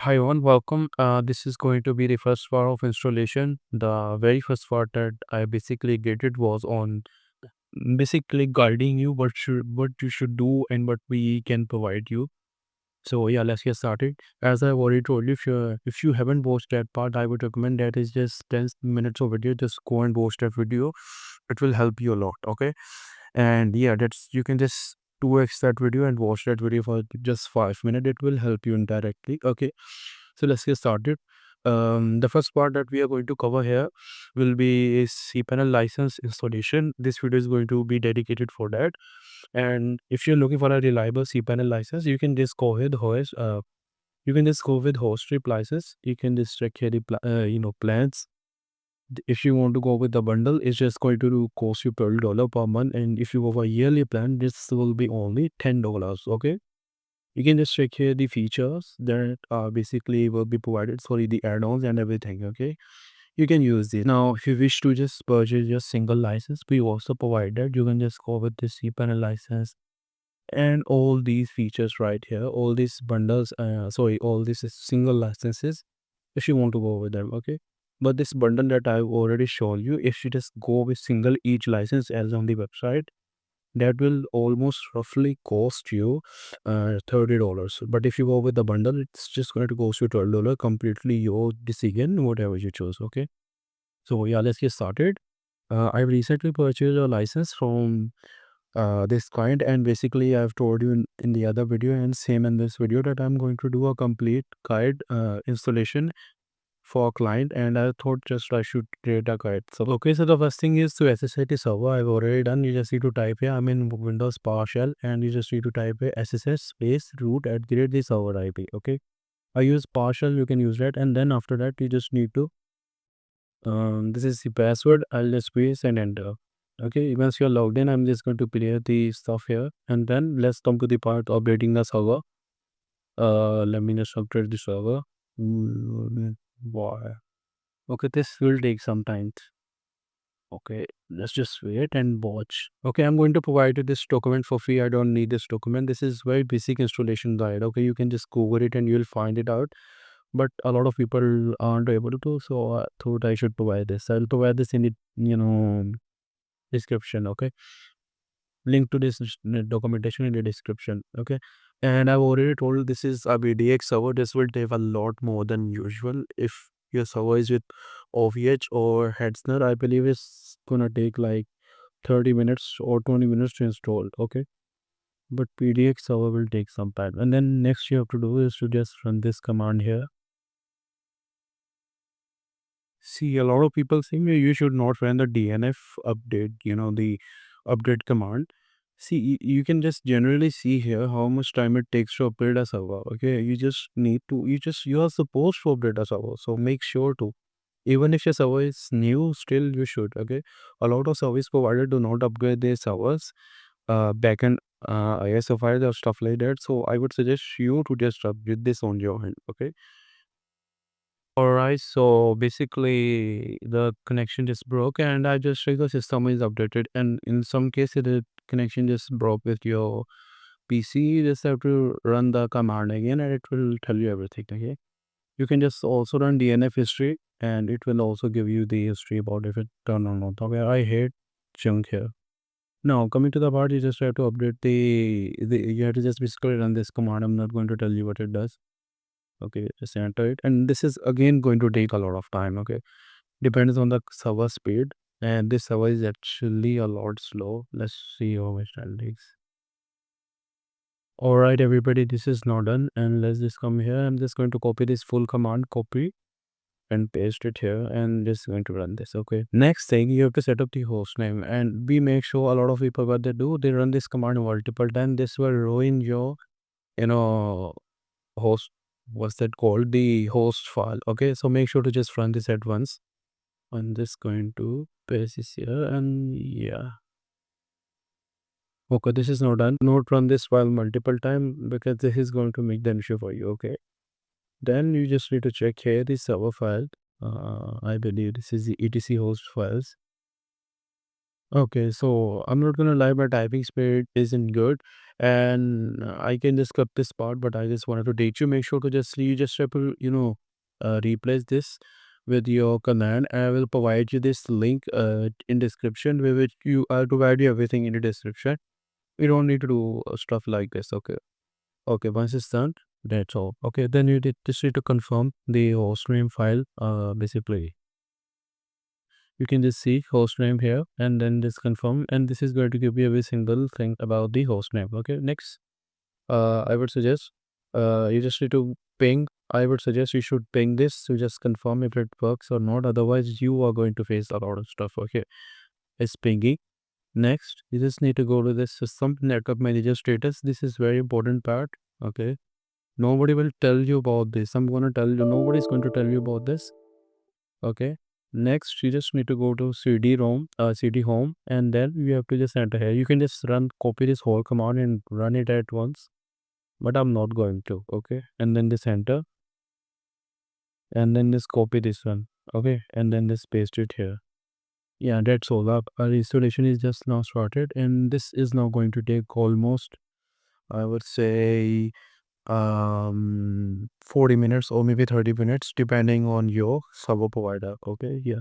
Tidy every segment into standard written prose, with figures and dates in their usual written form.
Hi everyone, welcome. This is going to be the first part of installation. The very first part that I basically get it was on basically guiding you what you should do and what we can provide you. So yeah, let's get started. As I've already told you, if you haven't watched that part, I would recommend that is just 10 minutes of video. Just go and watch that video. It will help you a lot. Okay. And yeah, that's you can just 2x that video and watch that video for just 5 minutes. It will help you indirectly. Okay, so let's get started. The first part that we are going to cover here will be cPanel license installation. This video is going to be dedicated for that. And if you're looking for a reliable cPanel license, you can just go with host you can just go with host trip license. You can just check here the plans. If you want to go with the bundle, it's just going to cost you $12 per month, and if you go for a yearly plan, this will be only $10. Okay, you can just check here the features that basically will be provided. Sorry, the add-ons and everything. Okay, you can use this. Now if you wish to just purchase your single license, we also provide that. You can just go with the cPanel license and all these features right here, all these bundles, all these single licenses, if you want to go with them. Okay, but this bundle that I've already shown you, if you just go with single each license as on the website, that will almost roughly cost you $30. But if you go with the bundle, it's just going to cost you $12. Completely your decision, whatever you choose. Okay, so yeah, let's get started. I recently purchased a license from this client, and basically I've told you in the other video and same in this video that I'm going to do a complete guide installation for a client, and I thought just I should create a guide. So okay, so the first thing is to SSH the server. I've already done. You just need to type here, I'm in Windows PowerShell, and you just need to type here SSH space root at the server IP. Okay, I use PowerShell, you can use that, and then after that you just need to this is the password. I'll just space and enter. Okay, once you're logged in, I'm just going to clear the stuff here, and then let's come to the part of updating the server. Let me just update the server. Why? Okay, this will take some time. Okay, let's just wait and watch. Okay, I'm going to provide you this document for free. I don't need this document. This is very basic installation guide. Okay, you can just Google it and you'll find it out. But a lot of people aren't able to, so I thought I should provide this. I'll provide this in the description. Okay, link to this documentation in the description. Okay, and I've already told this is a BDX server. This will take a lot more than usual. If your server is with OVH or Hetzner, I believe it's gonna take like 30 minutes or 20 minutes to install. Okay, but PDX server will take some time, and then next you have to do is to just run this command here. See, a lot of people think you should not run the DNF update, the update command. See, you can just generally see here how much time it takes to upgrade a server. Okay, you are supposed to update a server. So make sure to, even if your server is new, still you should. Okay, a lot of service providers do not upgrade their servers, backend ISO files or stuff like that. So I would suggest you to just upgrade this on your end. Okay. Alright, so basically the connection just broke and I just checked the system is updated, and in some cases the connection just broke with your PC. You just have to run the command again and it will tell you everything. Okay. You can just also run DNF history and it will also give you the history about if it turned or not. Okay, I hate junk here. Now coming to the part, you just have to update the you have to just basically run this command. I'm not going to tell you what it does. Okay, just enter it, and this is again going to take a lot of time. Okay, depends on the server speed, and this server is actually a lot slow. Let's see how much that takes. All right, everybody, this is now done, and let's just come here. I'm just going to copy this full command, copy and paste it here, and just going to run this. Okay, next thing, you have to set up the host name, and we make sure a lot of people what they do, they run this command multiple times. This will ruin your you know host, what's that called, the host file. Okay, so make sure to just run this at once. I'm just going to paste this here, and yeah, okay, this is now done. Not run this file multiple time because this is going to make the issue for you. Okay, then you just need to check here the server file. I believe this is the etc host files. Okay, so I'm not gonna lie, my typing speed isn't good, and I can just cut this part, but I just wanted to date you. Make sure to just you just have to replace this with your command. I will provide you this link in description, where which you I'll provide you everything in the description. We don't need to do stuff like this. Okay, okay. Once it's done, that's all. Okay, then you just need to confirm the host name file. Basically you can just see host name here and then just confirm, and this is going to give you every single thing about the host name. Okay, next, I would suggest you just need to ping. I would suggest you should ping this to just confirm if it works or not, otherwise you are going to face a lot of stuff. Okay, it's pinging. Next, you just need to go to this system network manager status. This is very important part. Okay, nobody will tell you about this. I'm going to tell you, nobody's going to tell you about this. Okay. Next, you just need to go to CD home, and then you have to just enter here. You can just copy this whole command and run it at once, but I'm not going to. Okay. And then just enter, and then just copy this one. Okay. And then just paste it here. Yeah, that's all up. Our installation is just now started, and this is now going to take almost, I would say, 40 minutes or maybe 30 minutes, depending on your server provider. Okay. Yeah.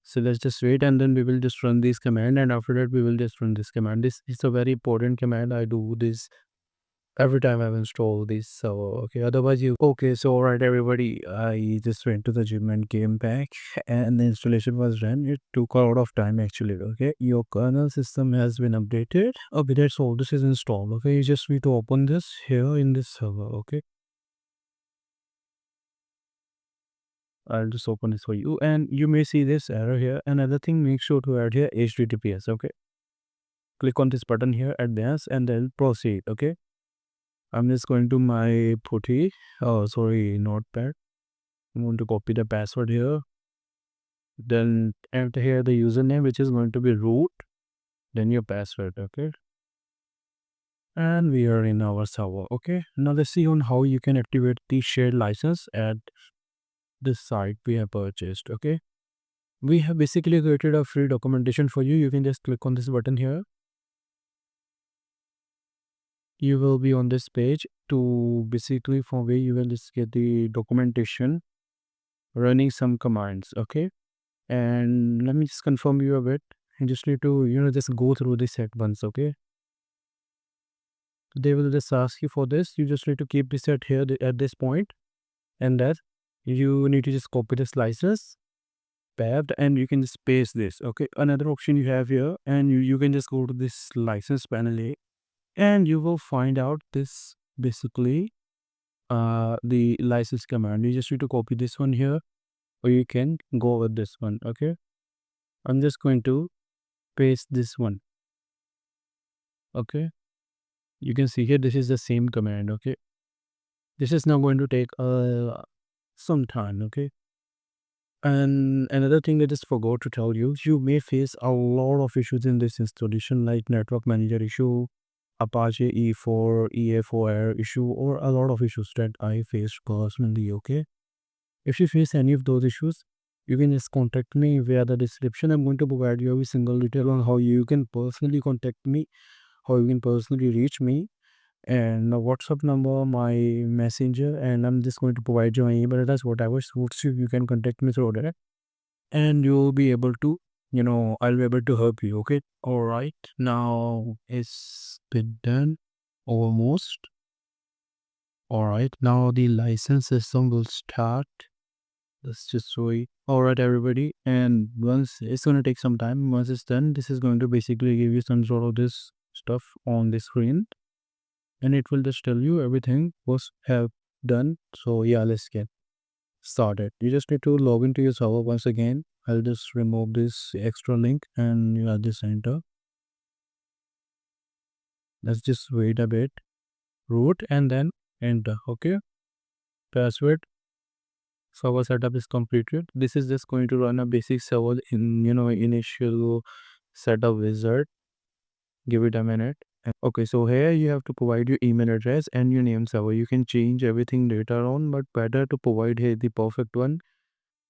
So let's just wait, and then we will just run this command, and after that we will just run this command. This is a very important command. I do this every time I've installed this. So okay, otherwise you okay. So all right, everybody, I just went to the gym and came back, and the installation was done. It took a lot of time actually. Okay, your kernel system has been updated. Okay, that's all. This is installed. Okay, you just need to open this here in this server. Okay, I'll just open this for you, and you may see this error here. Another thing, make sure to add here HTTPS. Okay, click on this button here, advance, and then proceed. Okay, I'm just going to my putty, oh sorry, notepad. I'm going to copy the password here, then enter here the username, which is going to be root, then your password. Okay, and we are in our server. Okay, now let's see on how you can activate the shared license at this site we have purchased. Okay, we have basically created a free documentation for you. You can just click on this button here. You will be on this page to basically from where you will just get the documentation running some commands. Okay, and let me just confirm you a bit. You just need to just go through this at once. Okay, they will just ask you for this. You just need to keep this at here at this point, and that you need to just copy this license path, and you can just paste this. Okay, another option you have here, and you can just go to this license panel A, and you will find out this basically the license command. You just need to copy this one here, or you can go with this one. Okay, I'm just going to paste this one. Okay, you can see here this is the same command. Okay, this is now going to take some time. Okay, and another thing I just forgot to tell you, you may face a lot of issues in this installation, like network manager issue, Apache E4 EA4 error issue, or a lot of issues that I faced personally. Okay, if you face any of those issues, you can just contact me via the description. I'm going to provide you every single detail on how you can personally contact me, how you can personally reach me, and a WhatsApp number, my messenger, and I'm just going to provide you my email address. Whatever suits you, you can contact me through that, and you'll be able to, I'll be able to help you. Okay, all right. Now it's been done almost. All right. Now the license system will start. Let's just wait. All right, everybody. And once it's going to take some time, once it's done, this is going to basically give you some sort of this stuff on the screen, and it will just tell you everything was have done. So yeah, let's get started. You just need to log into your server once again. I'll just remove this extra link, and you have this enter. Let's just wait a bit. Root and then enter. Okay. Password. Server setup is completed. This is just going to run a basic server in initial setup wizard. Give it a minute. Okay, so here you have to provide your email address and your name server. You can change everything later on, but better to provide here the perfect one.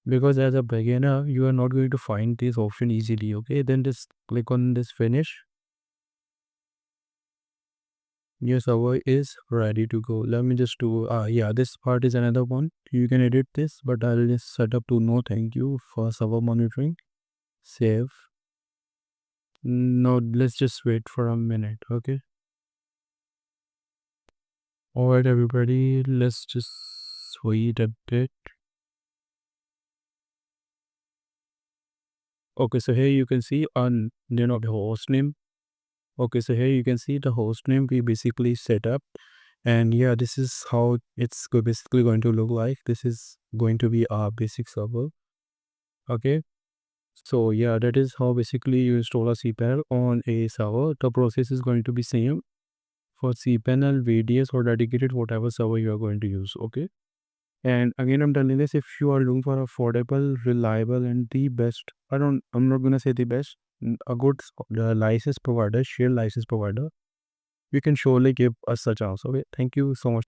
because as a beginner you are not going to find this option easily. Okay, then just click on this finish. Your server is ready to go. Let me just do yeah, this part is another one. You can edit this, but I'll just set up to no thank you for server monitoring. Save. No, let's just wait for a minute. Okay. All right, everybody, let's just wait a bit. Okay, so here you can see on the host name. Okay, so here you can see the host name we basically set up, and yeah, this is how it's basically going to look like. This is going to be our basic server. Okay, so yeah, that is how basically you install a cPanel on a server. The process is going to be same for cPanel, VDS, or dedicated whatever server you are going to use. Okay. And again, I'm telling this, if you are looking for affordable, reliable, and the best, I'm not gonna say the best, a good license provider, shared license provider, you can surely give us a chance. Okay, thank you so much.